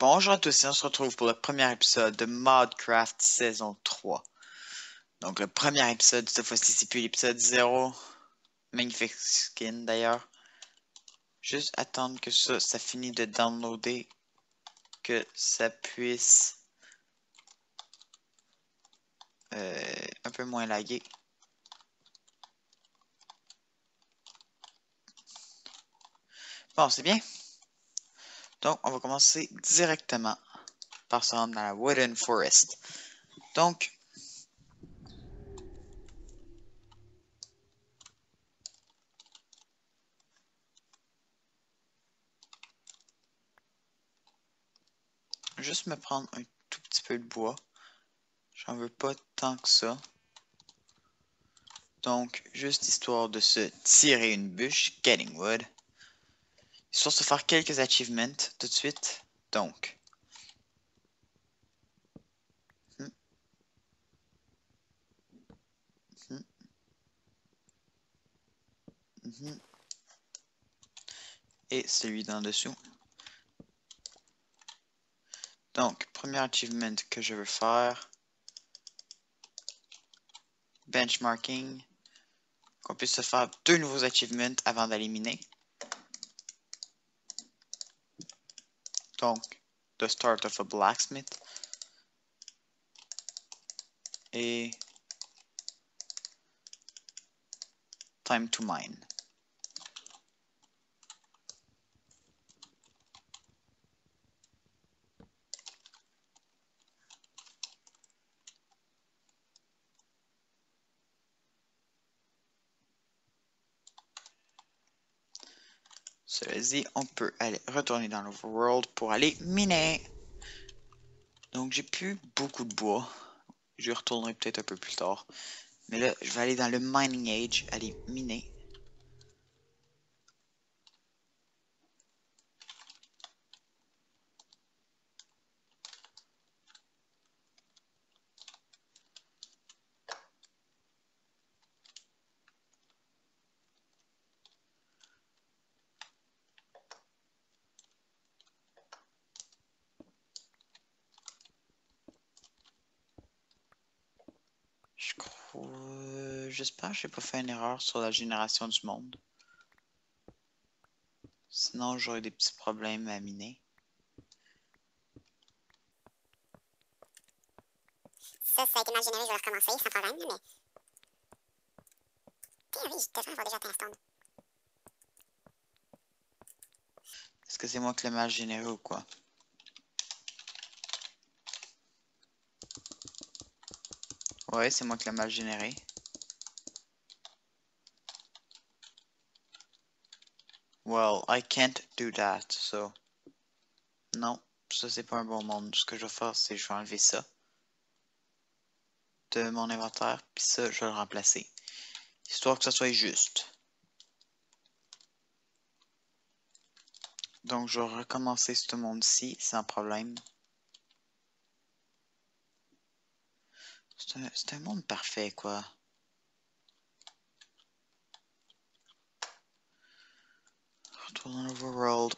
Bonjour à tous et on se retrouve pour le premier épisode de Modcraft saison 3. Donc le premier épisode, cette fois-ci c'est plus l'épisode 0. Magnifique skin d'ailleurs. Juste attendre que ça finisse de downloader. Que ça puisse un peu moins laguer. Bon, c'est bien. Donc on va commencer directement par se rendre dans la Wooden Forest. Donc juste me prendre un tout petit peu de bois. J'en veux pas tant que ça. Donc, juste histoire de se tirer une bûche, getting wood. Histoire de se faire quelques achievements tout de suite. Donc. Hmm, hmm, hmm. Et celui d'en dessous. Donc, premier achievement que je veux faire. Benchmarking. Qu'on puisse se faire 2 nouveaux achievements avant d'éliminer. Donc, the start of a blacksmith. Et time to mine. Cela dit, on peut aller retourner dans l'overworld pour aller miner. Donc, j'ai plus beaucoup de bois. Je retournerai peut-être un peu plus tard. Mais là, je vais aller dans le Mining Age, aller miner. Je crois... J'espère que j'ai pas fait une erreur sur la génération du monde. Sinon, j'aurais des petits problèmes à miner. Ça a été mal généré, je vais recommencer sans problème, mais... oui, je devrais avoir déjà atteint un stand. Est-ce que c'est moi qui l'ai mal généré ou quoi? Ouais, c'est moi qui l'ai mal généré. Well, I can't do that, so... Non, ça c'est pas un bon monde. Ce que je vais faire, c'est que je vais enlever ça de mon inventaire, puis ça, je vais le remplacer. Histoire que ça soit juste. Donc, je vais recommencer ce monde-ci sans problème. C'est un monde parfait, quoi. Retourne dans l'overworld.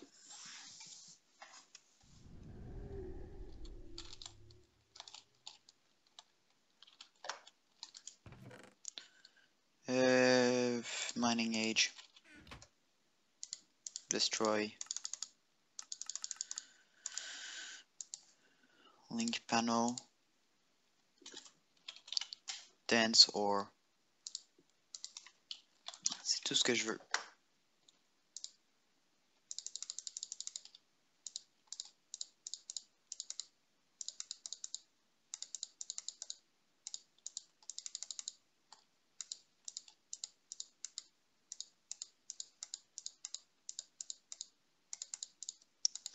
Mining Age. Destroy. Link panel. Dance ore. C'est tout ce que je veux.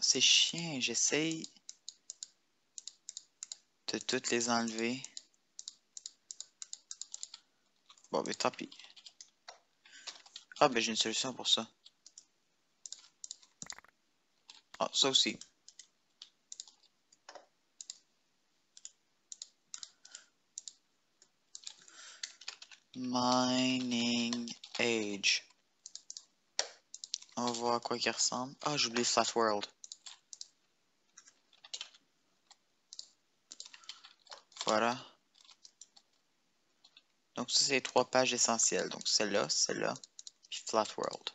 C'est chiant, j'essaye de toutes les enlever. Bon, mais tant pis. Ah, ben j'ai une solution pour ça. Ah, ça aussi. Mining Age. On va voir à quoi il ressemble. Ah, j'ai oublié Flat World. Voilà. Donc ça, c'est les 3 pages essentielles. Donc celle-là, puis Flat World.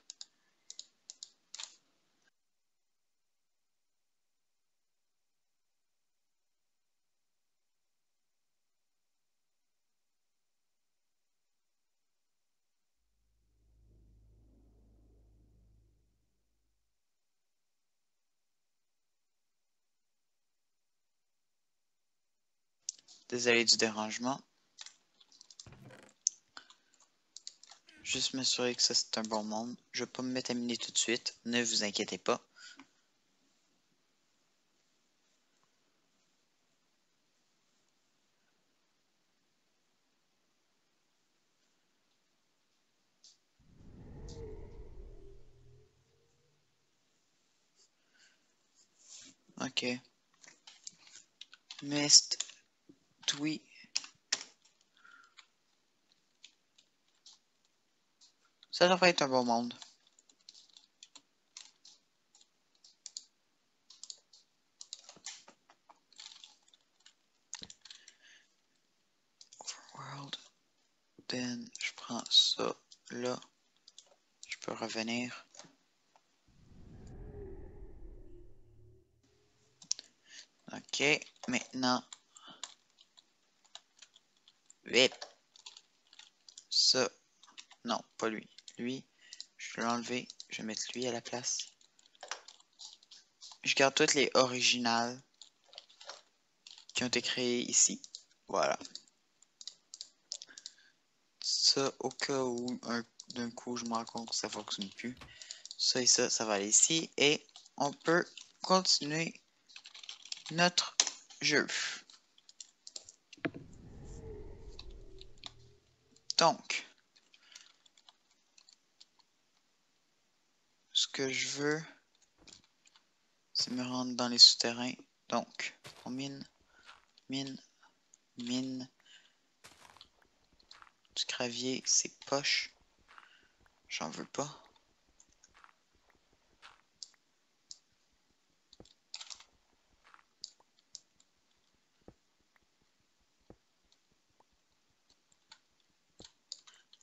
Désolé du dérangement. Juste m'assurer que ça c'est un bon monde. Je vais pas me mettre à miner tout de suite. Ne vous inquiétez pas. Ok. Mist. Twi. Ça devrait être un bon monde. Overworld. Then, je prends ça là. Je peux revenir. Ok. Maintenant. Vite. Ça. Non, pas lui. Lui, je vais l'enlever. Je vais mettre lui à la place. Je garde toutes les originales qui ont été créées ici. Voilà. Ça, au cas où d'un coup je me rends compte que ça ne fonctionne plus. Ça et ça va aller ici. Et on peut continuer notre jeu. Donc, ce que je veux, c'est me rendre dans les souterrains. Donc, on mine, mine, mine. Du gravier, c'est poche. J'en veux pas.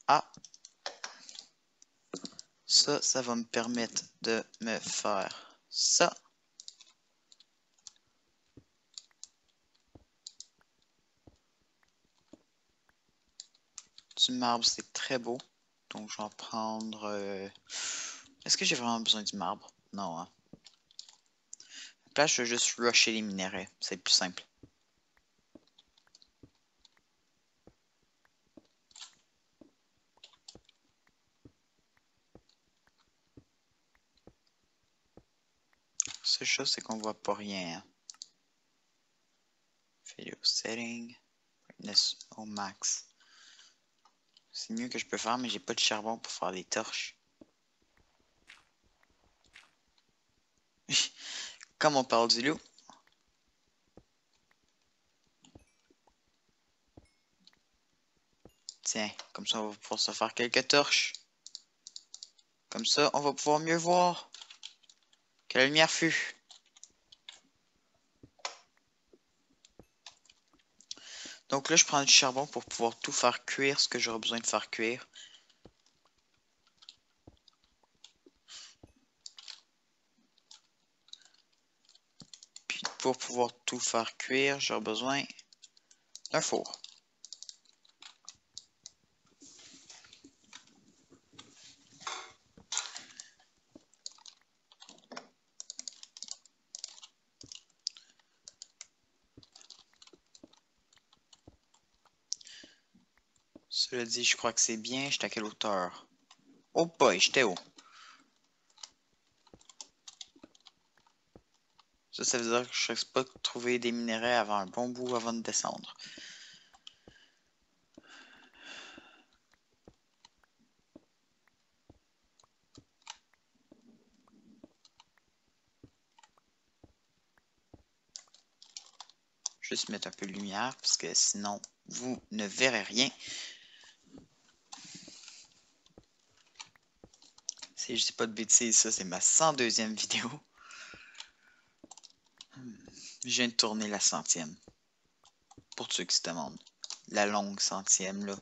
Ah! Ça va me permettre de me faire ça. Du marbre, c'est très beau. Donc, je vais en prendre... Est-ce que j'ai vraiment besoin du marbre? Non, hein. Là, je vais juste rusher les minerais. C'est plus simple. La seule chose, c'est qu'on voit pas rien. Video setting. Brightness au max. C'est mieux que je peux faire, mais j'ai pas de charbon pour faire des torches. Comme on parle du loup. Tiens, comme ça on va pouvoir se faire quelques torches. Comme ça, on va pouvoir mieux voir que la lumière fut. Donc là, je prends du charbon pour pouvoir tout faire cuire, ce que j'aurai besoin de faire cuire. Puis pour pouvoir tout faire cuire, j'aurai besoin d'un four. Cela dit, je crois que c'est bien. J'étais à quelle hauteur? Oh boy, j'étais haut. Ça veut dire que je ne sais pas trouver des minerais avant un bon bout avant de descendre. Juste mettre un peu de lumière parce que sinon vous ne verrez rien. Si je dis pas de bêtises, ça c'est ma 102e vidéo. Je viens de tourner la 100e. Pour ceux qui se demandent. La longue centième, là.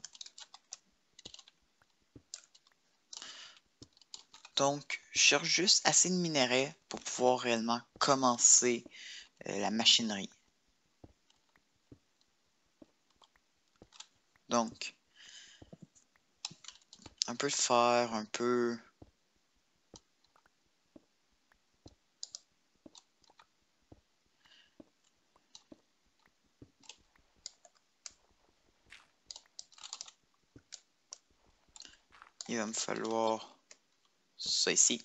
Donc, je cherche juste assez de minerais pour pouvoir réellement commencer la machinerie. Donc, un peu de fer, un peu... Il va me falloir ça ici.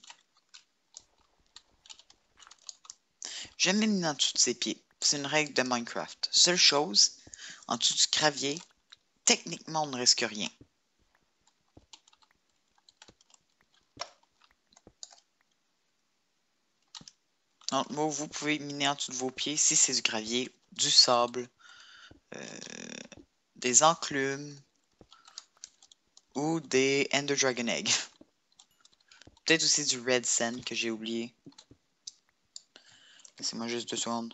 J'aime miner en dessous de ses pieds. C'est une règle de Minecraft. Seule chose, en dessous du gravier, techniquement, on ne risque rien. Donc, moi, vous pouvez miner en dessous de vos pieds si c'est du gravier, du sable, des enclumes ou des Ender Dragon Egg. Peut-être aussi du Red Sand que j'ai oublié. Laissez-moi juste 2 secondes.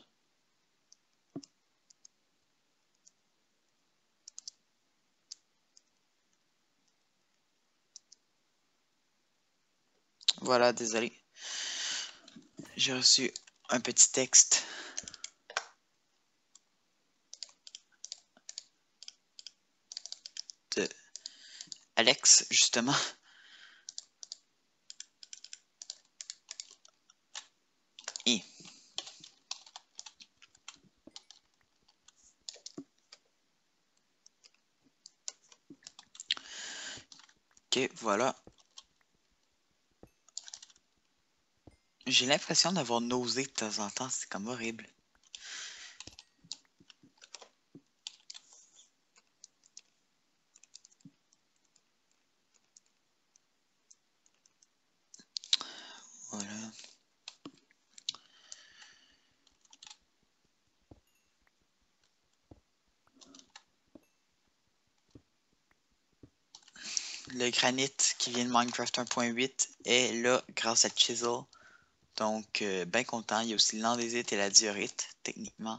Voilà, désolé. J'ai reçu un petit texte de Alex, justement. Et ok, voilà. J'ai l'impression d'avoir nausé de temps en temps, c'est comme horrible. Voilà. Le granit qui vient de Minecraft 1.8 est là grâce à Chisel. Donc, bien content. Il y a aussi l'andésite et la diorite, techniquement.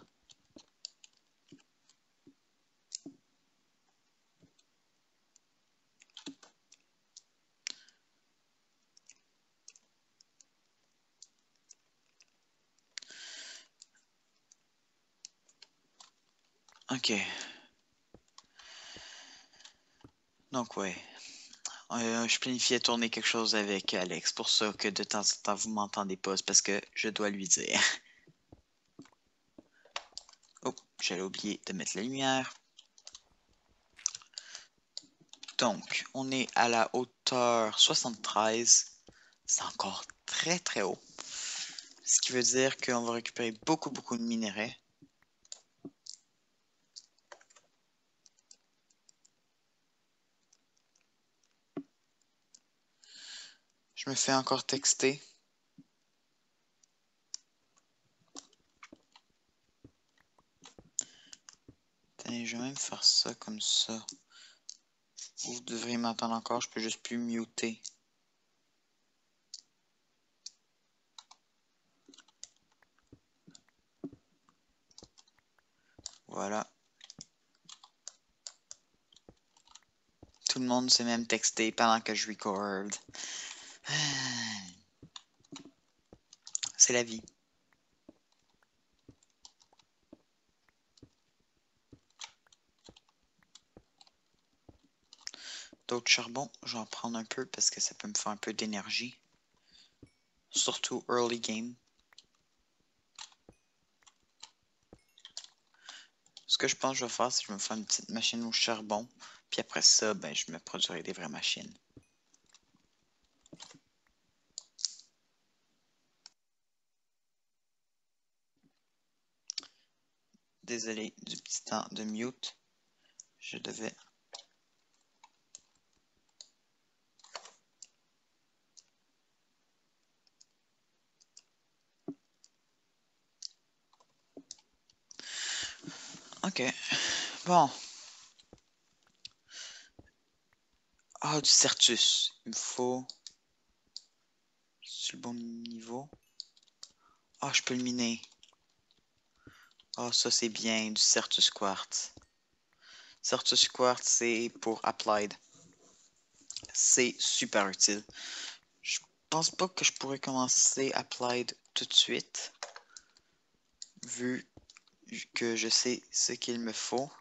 Ok. Donc, ouais. Je planifiais tourner quelque chose avec Alex. Pour ça que de temps en temps, vous m'entendez pas. C'est parce que je dois lui dire. Oh, j'allais oublier de mettre la lumière. Donc, on est à la hauteur 73. C'est encore très très haut. Ce qui veut dire qu'on va récupérer beaucoup de minerais. Je me fais encore texter. Attendez, je vais même faire ça comme ça. Vous devriez m'entendre encore, je peux juste plus muter. Voilà. Tout le monde s'est même texté pendant que je record. C'est la vie. D'autres charbons, je vais en prendre un peu parce que ça peut me faire un peu d'énergie. Surtout early game. Ce que je pense que je vais faire, c'est que je vais me faire une petite machine au charbon. Puis après ça, ben, je me produirai des vraies machines. Désolé du petit temps de mute. Je devais... Ok. Bon. Ah, du Certus. Il me faut... C'est le bon niveau. Ah, je peux le miner. Ah, ça c'est bien, du Certus Quartz. Certus Quartz, c'est pour Applied. C'est super utile. Je pense pas que je pourrais commencer Applied tout de suite, vu que je sais ce qu'il me faut.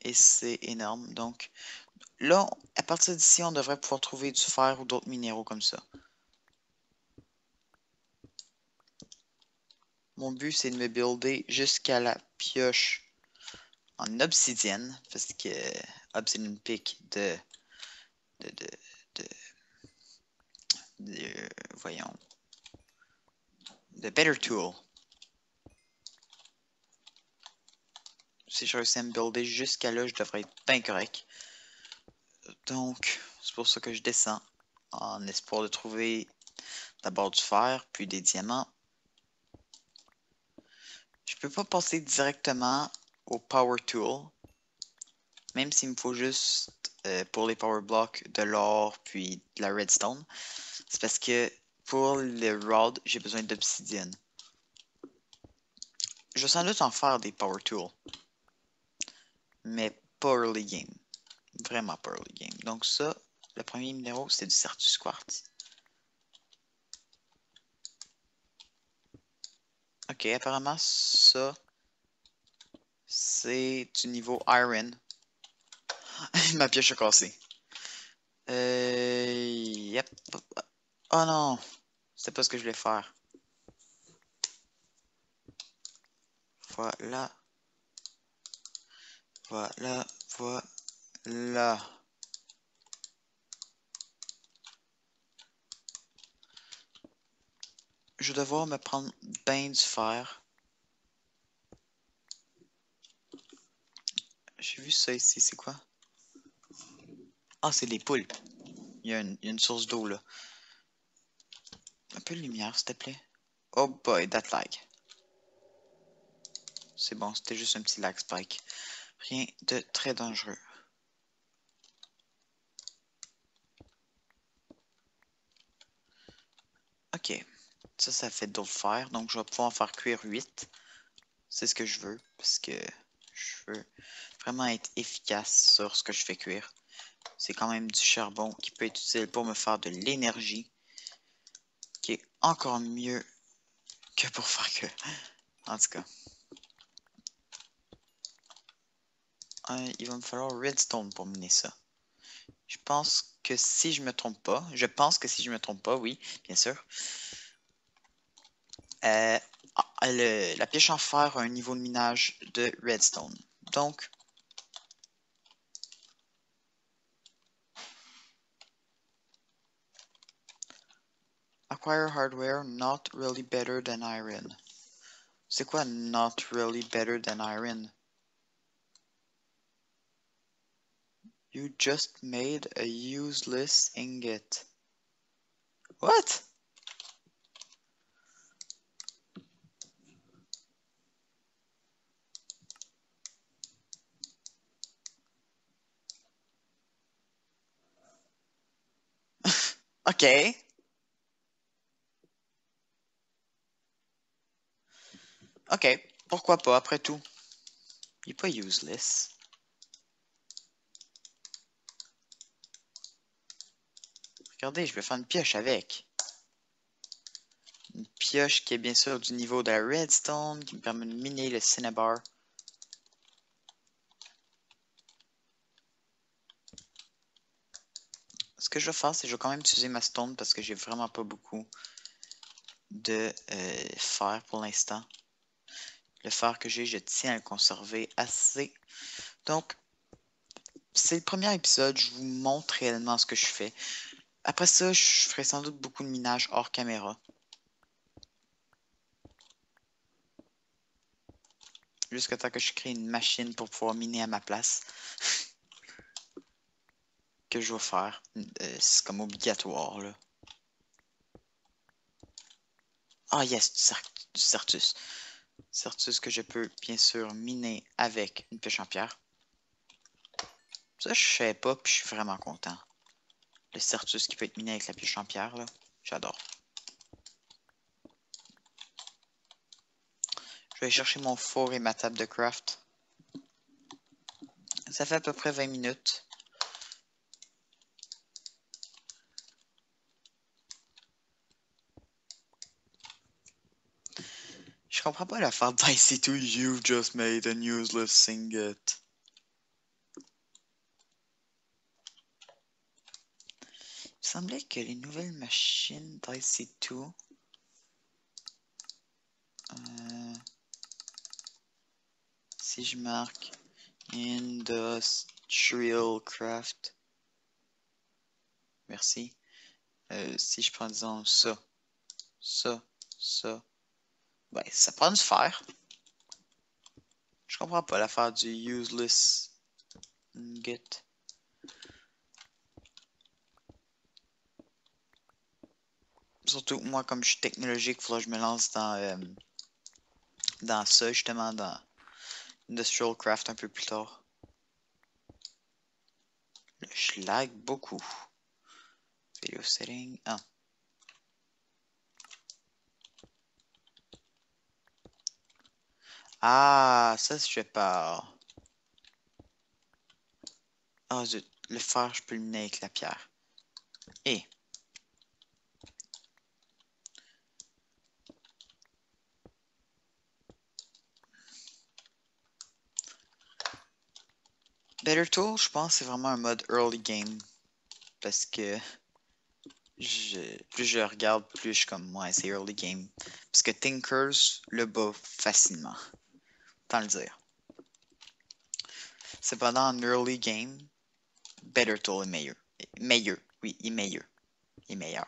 Et c'est énorme. Donc là, à partir d'ici, on devrait pouvoir trouver du fer ou d'autres minéraux comme ça. Mon but, c'est de me builder jusqu'à la pioche en obsidienne, parce que Obsidian Pick de, de, de, voyons, de Better Tool. Si je réussis à me builder jusqu'à là, je devrais être bien correct. Donc, c'est pour ça que je descends, en espoir de trouver d'abord du fer, puis des diamants. Je peux pas passer directement au Power Tool, même s'il me faut juste pour les Power Blocks de l'or puis de la Redstone. C'est parce que pour le Rod, j'ai besoin d'obsidienne. Je vais sans doute en faire des Power Tools, mais pas early game. Vraiment pas early game. Donc ça, le premier minéraux, c'est du Certus Quartz. Ok, apparemment ça, c'est du niveau Iron. Ma pioche a cassé. Yep. Oh non, c'était pas ce que je voulais faire. Voilà. Voilà. Voilà. Je vais devoir me prendre ben du fer. J'ai vu ça ici, c'est quoi? Ah, c'est les poules. Il y a une source d'eau là. Un peu de lumière, s'il te plaît. Oh boy, that lag. C'est bon, c'était juste un petit lag spike. Rien de très dangereux. Ok. Ça fait d'autres fer. Donc, je vais pouvoir en faire cuire 8. C'est ce que je veux. Parce que je veux vraiment être efficace sur ce que je fais cuire. C'est quand même du charbon qui peut être utile pour me faire de l'énergie. Qui est encore mieux que pour faire que. En tout cas. Il va me falloir redstone pour miner ça. Je pense que si je me trompe pas, oui, bien sûr. La pioche en fer a un niveau de minage de redstone. Donc, acquire hardware not really better than iron. C'est quoi not really better than iron? You just made a useless ingot. What? Ok. Ok. Pourquoi pas, après tout. Il est pas useless. Regardez, je vais faire une pioche avec. Une pioche qui est bien sûr du niveau de la redstone, qui me permet de miner le cinnabar. Ce que je vais faire, c'est que je vais quand même utiliser ma stone parce que j'ai vraiment pas beaucoup de fer pour l'instant. Le fer que j'ai, je tiens à le conserver assez. Donc, c'est le premier épisode, je vous montre réellement ce que je fais. Après ça, je ferai sans doute beaucoup de minage hors caméra. Jusqu'à temps que je crée une machine pour pouvoir miner à ma place. Que je vais faire. C'est comme obligatoire, là. Ah yes, du Certus. Certus que je peux bien sûr miner avec une pioche en pierre. Ça, je sais pas, puis je suis vraiment content. Le Certus qui peut être miné avec la pioche en pierre, là. J'adore. Je vais chercher mon four et ma table de craft. Ça fait à peu près 20 minutes. Je comprends pas l'affaire d'IC2, you've just made an useless ingot. Il me semblait que les nouvelles machines d'IC2... si je marque Industrial Craft... Merci. Si je prends, disons, ça, ben, ça prend du fer. Je comprends pas l'affaire du useless ingot. Surtout, moi, comme je suis technologique, il faudra que je me lance dans ça, justement, dans Industrial Craft un peu plus tard. Là, je lag beaucoup. Video setting. Ah. Ah, ça, je fais pas. Ah, zut. Le fer, je peux le mener avec la pierre. Et. Better Tool, je pense, c'est vraiment un mode early game. Parce que plus je regarde, plus je suis comme, ouais, c'est early game. Parce que Tinkers le bat facilement. Tant le dire. Cependant, en early game, Better Tool est meilleur. Meilleur, oui, il est meilleur. Il est meilleur.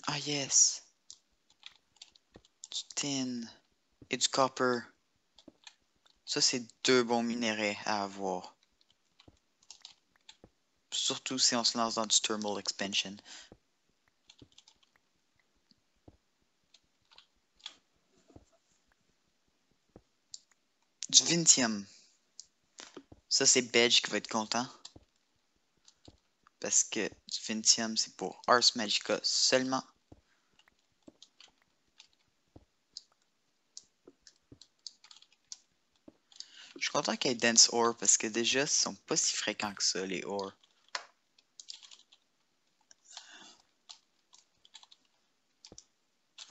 Ah, yes. Du tin et du copper. Ça, c'est deux bons minéraux à avoir. Surtout si on se lance dans du thermal expansion. Du Vintium. Ça, c'est Bedge qui va être content. Parce que du Vintium, c'est pour Ars Magica seulement. Je suis content qu'il y ait Dense Ore parce que déjà, ils sont pas si fréquents que ça, les ores.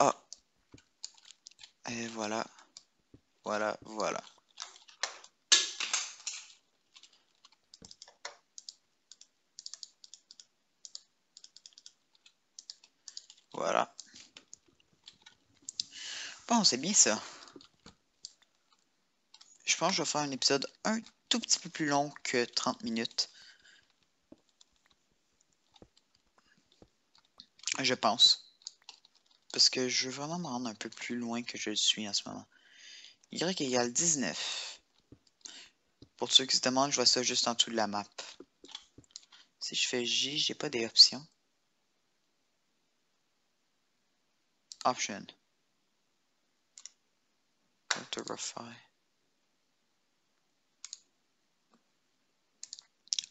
Ah! Et voilà. Voilà, voilà. Voilà. Bon, c'est bien ça. Je pense que je vais faire un épisode un tout petit peu plus long que 30 minutes. Je pense. Parce que je veux vraiment me rendre un peu plus loin que je le suis en ce moment. Y égale 19. Pour ceux qui se demandent, je vois ça juste en dessous de la map. Si je fais J, j'ai pas des options. Option. Cartography.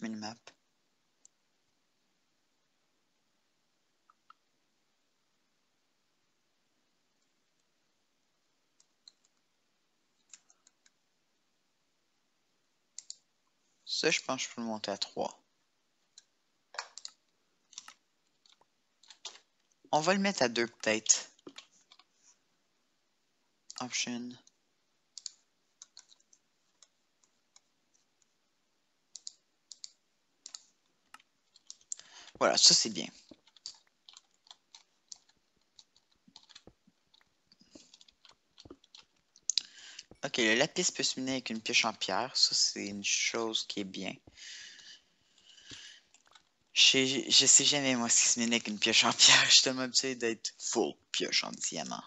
Minimap. Ça, je pense que je peux le monter à 3. On va le mettre à 2 peut-être. Option. Voilà, ça c'est bien. Ok, le lapis peut se miner avec une pioche en pierre. Ça, c'est une chose qui est bien. Je sais jamais, moi, ce qui se mine avec une pioche en pierre. Je suis tellement habitué d'être full pioche en diamant.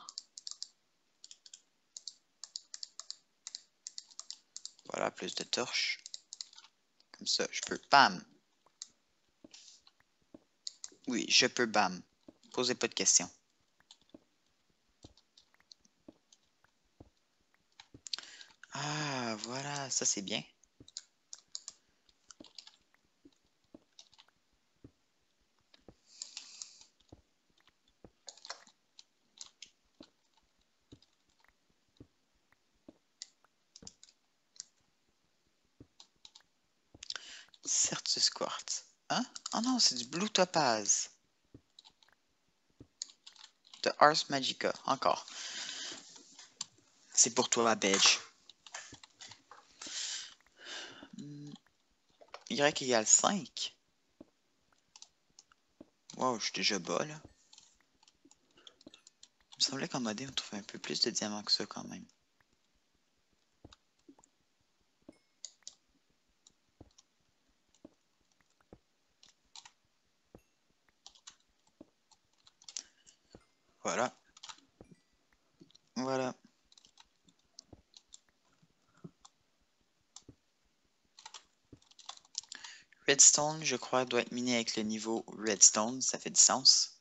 Voilà, plus de torches. Comme ça, je peux bam. Oui, je peux bam. Posez pas de questions. Ah, voilà, ça c'est bien. Certus Quartz. Hein? Oh non, c'est du Blue Topaz. De Ars Magica, encore. C'est pour toi, Bedge. Y égale 5. Wow, je suis déjà bas, là. Il me semblait qu'en modé, on trouvait un peu plus de diamants que ça, quand même. Voilà. Voilà. Redstone, je crois, doit être miné avec le niveau Redstone. Ça fait du sens.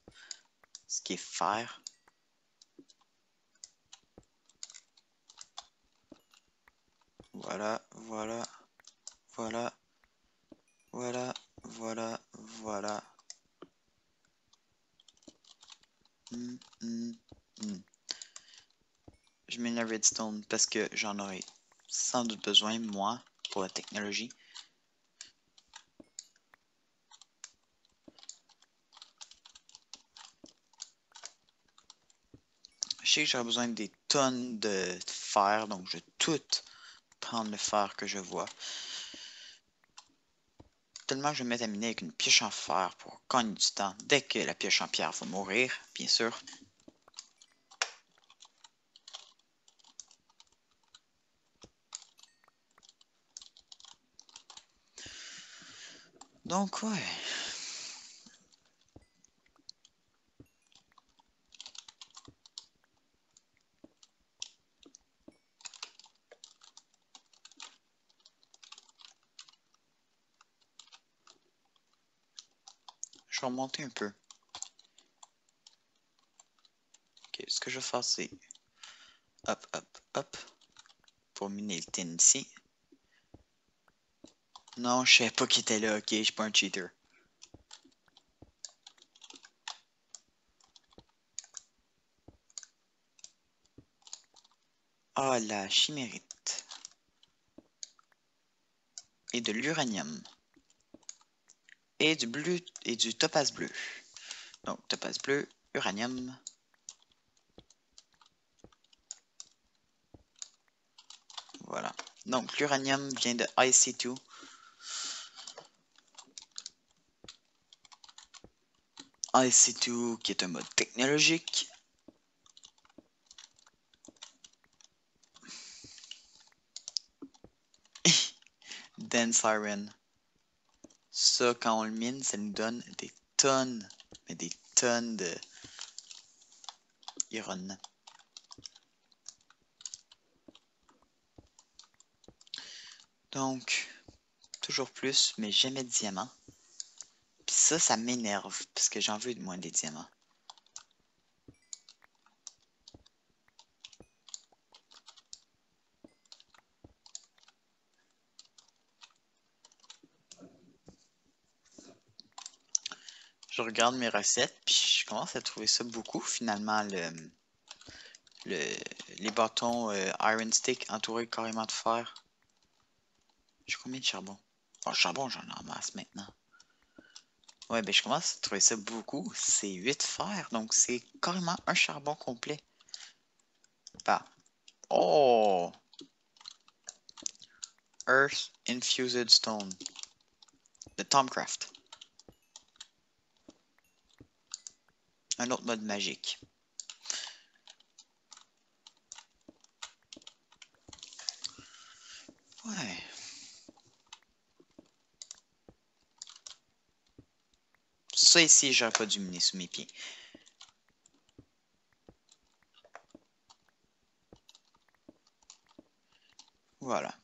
Ce qui est fer. Voilà, voilà, voilà, voilà, voilà, voilà. Je mine le Redstone parce que j'en aurai sans doute besoin, moi, pour la technologie. Je sais que j'aurai besoin des tonnes de fer, donc je vais tout prendre le fer que je vois. Tellement que je vais me mettre à miner avec une pioche en fer pour gagner du temps dès que la pioche en pierre va mourir, bien sûr. Donc ouais. Je vais remonter un peu. Ok, ce que je vais faire, c'est hop, hop, hop, pour miner le tin ici. Non, je savais pas qu'il était là, ok, je suis pas un cheater. Ah, la chimérite. Et de l'uranium. Et du bleu et du topaz bleu. Donc, topaz bleu, uranium. Voilà. Donc, l'uranium vient de IC2. IC2 qui est un mode technologique. Dense Iron. Ça, quand on le mine, ça nous donne des tonnes, mais des tonnes de iron. Donc, toujours plus, mais jamais de diamants. Puis ça m'énerve, parce que j'en veux de moins des diamants. Je regarde mes recettes, puis je commence à trouver ça beaucoup, finalement, les bâtons Iron Stick entourés carrément de fer. J'ai combien de charbon? Bon, le charbon, j'en ai en masse maintenant. Ouais, ben je commence à trouver ça beaucoup. C'est 8 fer, donc c'est carrément un charbon complet. Bah. Oh! Earth Infused Stone. De Tomcraft. Un autre mode magique. Ouais. Ça ici, j'aurais pas dû miner sous mes pieds. Voilà.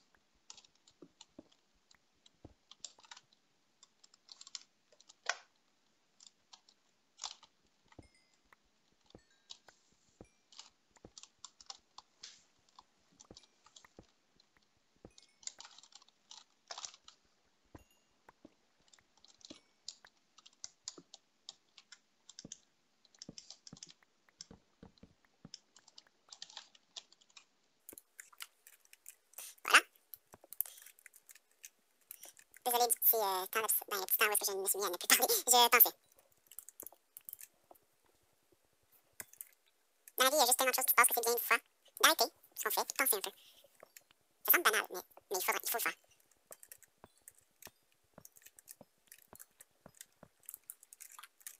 petit temps, ben, le petit temps où est-ce que je me suis mis à ne plus parler, je pensais. Dans la vie, il y a juste tellement de choses qui se passent que c'est bien, des fois, d'arrêter ce qu'on fait, de penser un peu. Ça semble banal, mais il faut le faire.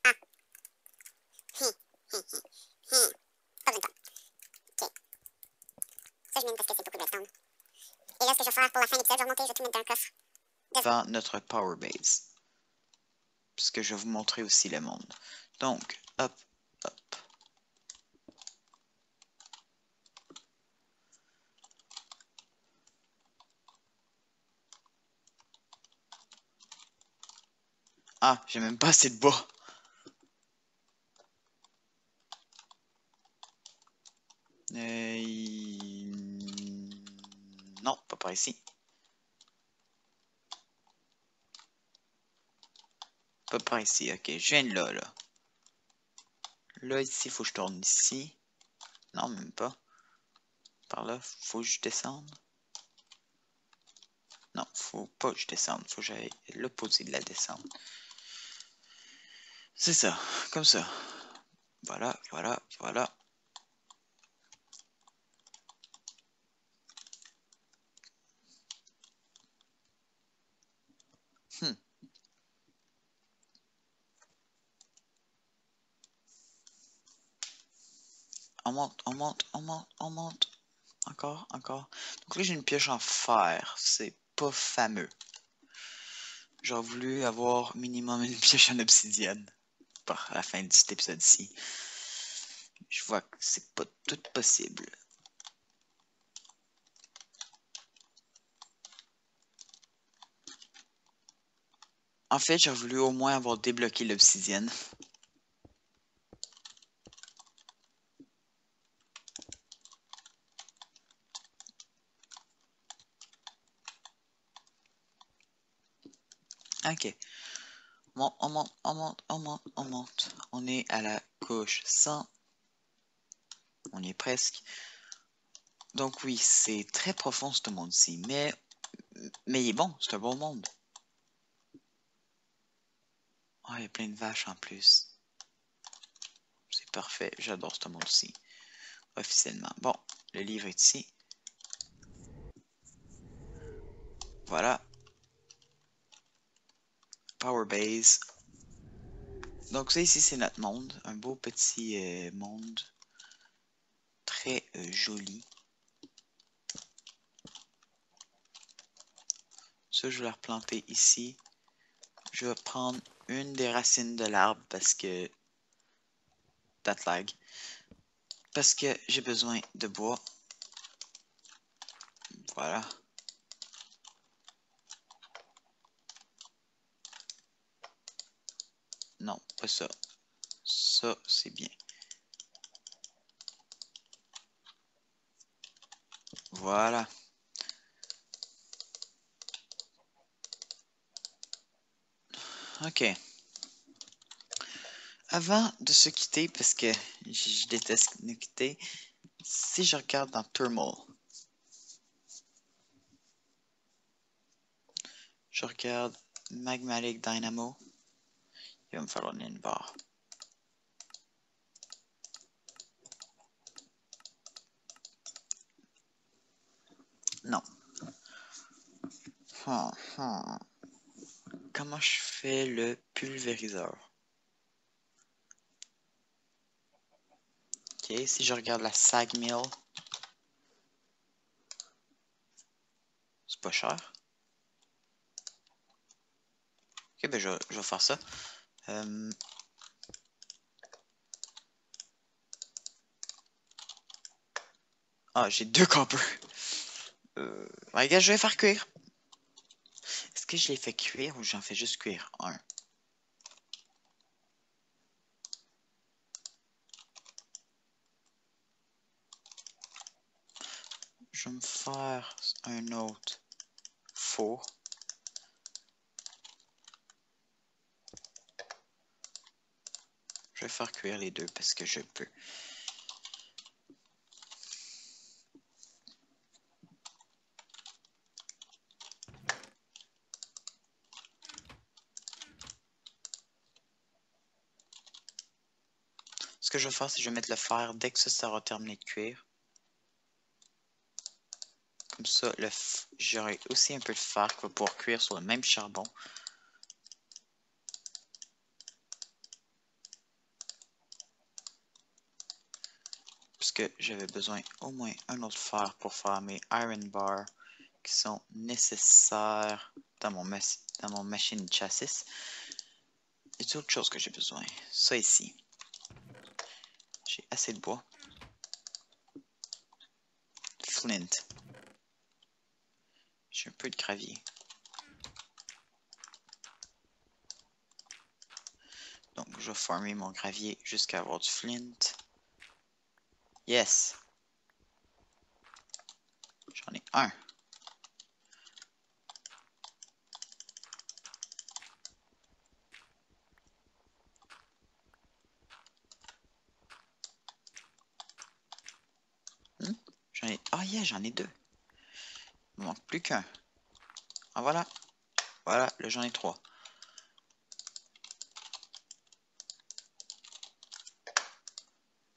Ah. Pas besoin de toi. Ok. Ça, je mine parce que c'est beaucoup de redstone. Et là, ce que je vais faire pour la fin de l'épisode, je vais remonter, je vais tout mettre dans un coffre. Dans notre power base. Puisque je vais vous montrer aussi le monde. Donc, hop, hop. Ah, j'ai même pas assez de bois. Non, pas par ici. Pas par ici, ok. Je viens de là, là. Là, ici, faut que je tourne ici. Non, même pas. Par là, faut que je descende. Non, faut pas que je descende. Faut que j'aille l'opposé de la descente. C'est ça, comme ça. Voilà, voilà, voilà. Hmm. On monte, on monte, on monte, on monte. Encore, encore. Donc là, j'ai une pioche en fer. C'est pas fameux. J'aurais voulu avoir minimum une pioche en obsidienne par la fin de cet épisode-ci. Je vois que c'est pas tout possible. En fait, j'aurais voulu au moins avoir débloqué l'obsidienne. Ok. Bon, on monte, on monte, on monte, on monte. On est à la couche 100. On y est presque. Donc oui, c'est très profond ce monde-ci, mais il est bon, c'est un bon monde. Oh, il y a plein de vaches en plus. C'est parfait, j'adore ce monde-ci. Officiellement. Bon, le livre est ici. Voilà. Power Base. Donc ça ici, c'est notre monde. Un beau petit monde. Très joli. Ça, je vais le replanter ici. Je vais prendre une des racines de l'arbre parce que... That lag. Parce que j'ai besoin de bois. Voilà. Non, pas ça. Ça, c'est bien. Voilà. Ok. Avant de se quitter, parce que je déteste nous quitter, si je regarde dans Thermal, je regarde Magmatic Dynamo, il va me falloir une barre. Non. Comment je fais le pulvériseur? Ok, si je regarde la Sag Mill, c'est pas cher. Ok, ben je vais faire ça. Ah, j'ai 2 copper. Regarde, je vais faire cuire. Est-ce que je les fais cuire ou j'en fais juste cuire un? Je vais me faire un autre four. Je vais faire cuire les deux parce que je peux. que je vais faire, c'est que je vais mettre le fer dès que ça aura terminé de cuire. Comme ça, j'aurai aussi un peu de fer qui va pouvoir cuire sur le même charbon. Puisque j'avais besoin au moins un autre fer pour faire mes iron bars qui sont nécessaires dans mon machine chassis. Et autre chose que j'ai besoin. Ça ici. J'ai assez de bois. Flint. J'ai un peu de gravier. Donc je vais farmer mon gravier jusqu'à avoir du flint. Yes! J'en ai un. J'en ai... Ah yeah, j'en ai deux. Il me manque plus qu'un. Ah voilà. Voilà, là j'en ai trois.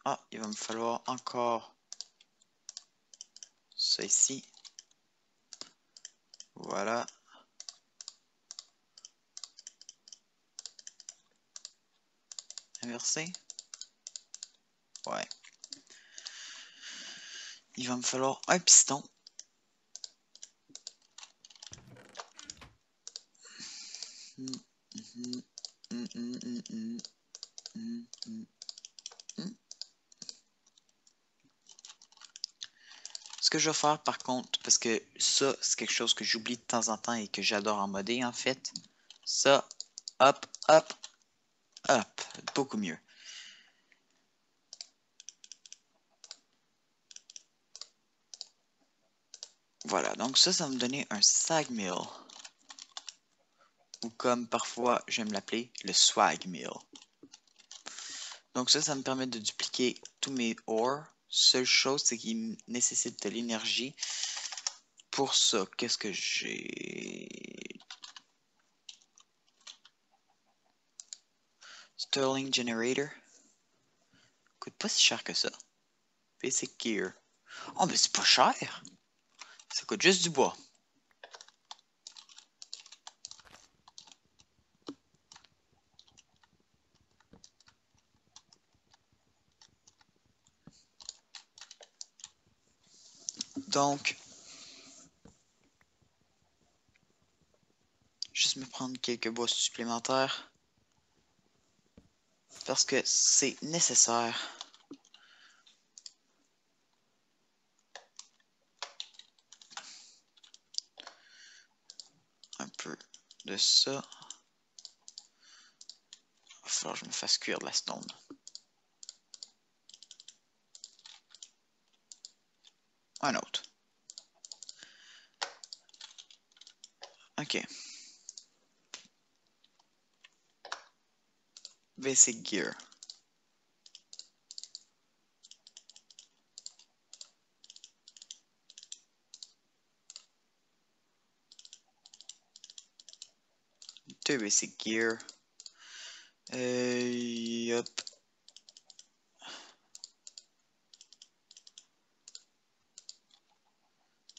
Ah, il va me falloir encore ça ici. Voilà. Inversé. Ouais. Il va me falloir un piston. Ce que je vais faire par contre, parce que ça, c'est quelque chose que j'oublie de temps en temps et que j'adore en modder en fait. Ça, hop, hop, hop, beaucoup mieux. Voilà, donc ça va me donner un sag mill. Ou comme parfois j'aime l'appeler, le swag mill. Donc ça me permet de dupliquer tous mes ores. Seule chose, c'est qu'il nécessite de l'énergie. Pour ça, qu'est-ce que j'ai? Sterling Generator. Coûte pas si cher que ça. Basic Gear. Oh, mais c'est pas cher. Ça coûte juste du bois. Donc, juste me prendre quelques bois supplémentaires. Parce que c'est nécessaire. Un peu de ça. Il va falloir que je me fasse cuire de la stone. Un autre. Ok. Basic Gear. Deux Basic Gear. Hop.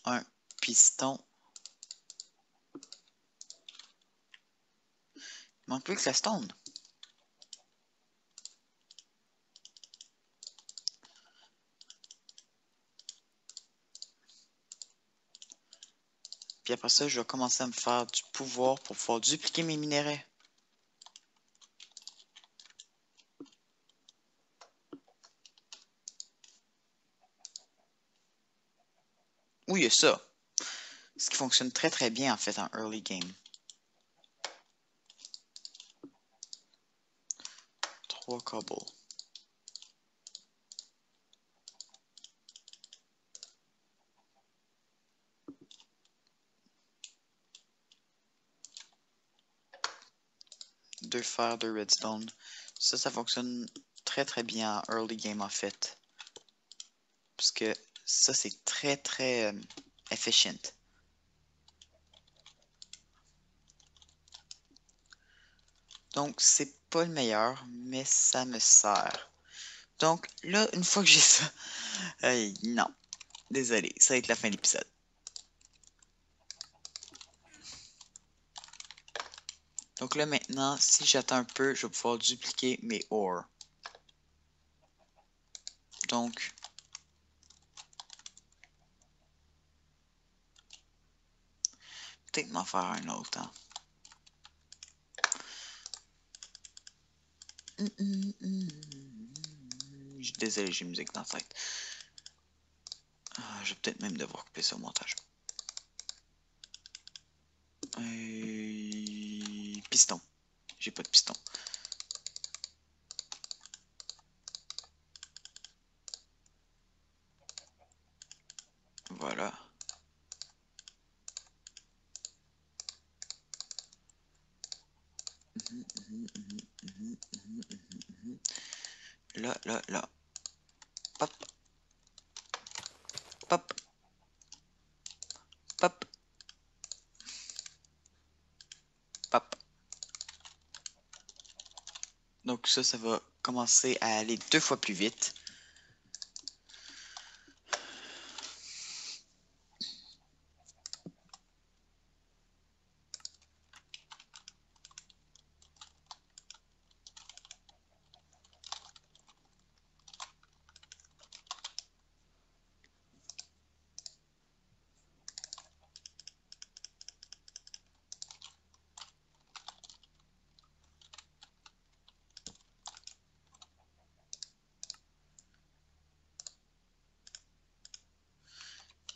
Un piston. Il manque plus que la stone. Puis après ça, je vais commencer à me faire du pouvoir pour pouvoir dupliquer mes minerais. Oui, il y a ça. Ce qui fonctionne très très bien en fait en early game. 3 cobble. Deux fer, deux redstone. Ça fonctionne très très bien en early game en fait. Parce que ça c'est très très efficient. Donc c'est pas le meilleur, mais ça me sert. Donc là, une fois que j'ai ça, non, désolé, ça va être la fin de l'épisode. Donc là maintenant, si j'attends un peu, je vais pouvoir dupliquer mes ores. Donc, peut-être m'en faire un autre. Hein. Désolé, j'ai musique dans la tête. Je vais peut-être même devoir couper ça au montage. Piston. J'ai pas de piston. Voilà. Là. Pop. Pop. Pop. Pop. Donc ça va commencer à aller 2 fois plus vite.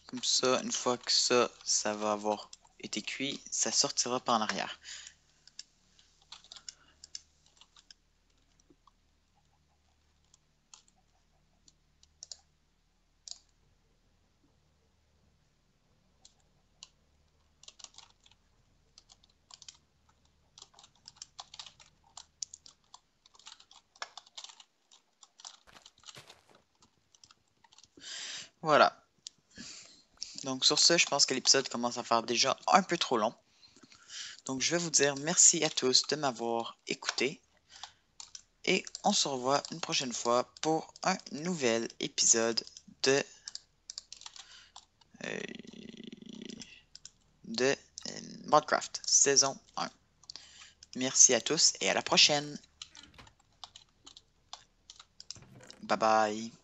Comme ça, une fois que ça va avoir été cuit, ça sortira par en arrière. Voilà. Donc sur ce, je pense que l'épisode commence à faire déjà un peu trop long. Donc je vais vous dire merci à tous de m'avoir écouté. Et on se revoit une prochaine fois pour un nouvel épisode de Minecraft saison 1. Merci à tous et à la prochaine. Bye bye.